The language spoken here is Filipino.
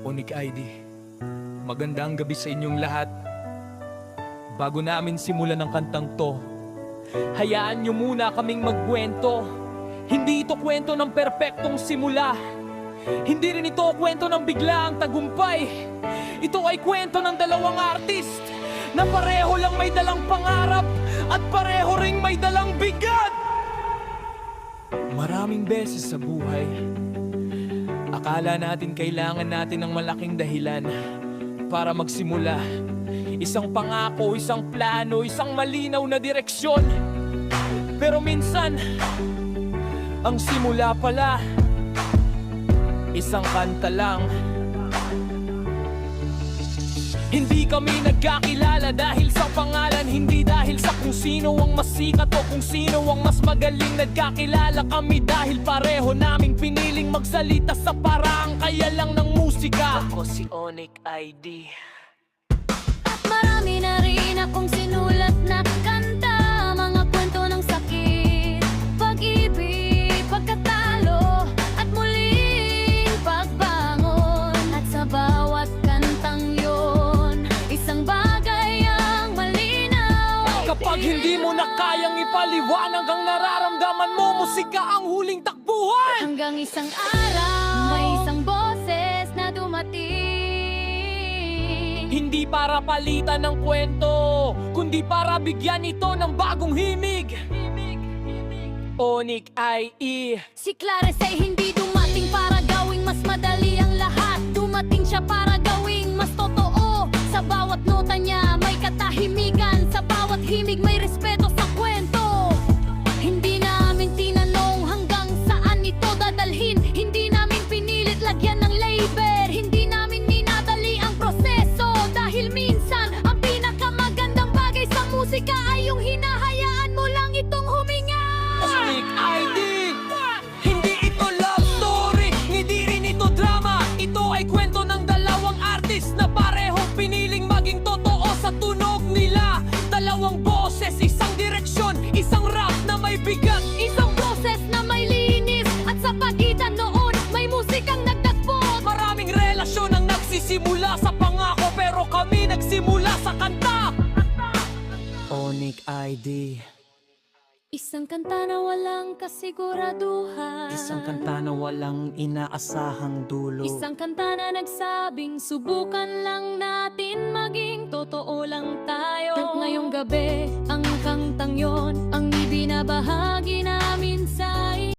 Onic ID, magandang gabi sa inyong lahat. Bago namin simulan ang kantang to, hayaan nyo muna kaming magkwento. Hindi ito kwento ng perpektong simula. Hindi rin ito kwento ng biglaang tagumpay. Ito ay kwento ng dalawang artist na pareho lang may dalang pangarap at pareho ring may dalang bigat. Maraming beses sa buhay, akala natin kailangan natin ng malaking dahilan para magsimula. Isang pangako, isang plano, isang malinaw na direksyon. Pero minsan, ang simula pala, isang kanta lang. Hindi kami nagkakilala dahil sa pangalan, hindi dahil sa kung sino ang mas sikat o kung sino ang mas magaling. Nagkakilala kami dahil pareho naming piniling magsalita sa paraang kaya lang ng musika. Ako si Onic ID. At marami na rin akong sinulat na kanta, mga kwento ng sakit, pag-ibig, pagkatalo, at muling pagbangon. At sa bawat kantang yon, isang bagay ang malinaw. Kapag hindi mo na kayang ipaliwanag ang nararamdaman mo, musika ang huling takbuhan. Hanggang isang araw, may isang boses na dumating. Hindi para palitan ng kwento, kundi para bigyan ito ng bagong himig. Onic IE. Si Clarice ay hindi dumating para gawing mas madali ang lahat. Dumating siya para gawing mas totoo. Sa bawat nota niya may katahimikan, sa bawat himig may respeto sa kwento. Hindi namin tinanong hanggang saan ito dadalhin. Hindi namin pinilit lagyan ng label. Hindi namin minadali ang proseso, dahil minsan ang pinakamagandang bagay sa musika ay yung hinahayaan mo lang itong huminga. Onic ID. Hindi ito love story, hindi rin ito drama. Ito ay kwento ng dalawang artist na parehong piniling maging totoo sa tunog nila. Dalawang boses, isang direksyon, isang rap na may bigat, Isang proses na may linis, at sa pagitan noon may musikang nagtagpo. maraming relasyon ang nagsisimula sa pangako, pero kami nagsimula sa kanta. Onic ID. Isang kanta na walang kasiguraduhan. Isang kanta na walang inaasahang dulo. Isang kanta na nagsabing subukan lang natin maging totoo lang tayo. At ngayong gabi, ang kantang yon ang ibinabahagi na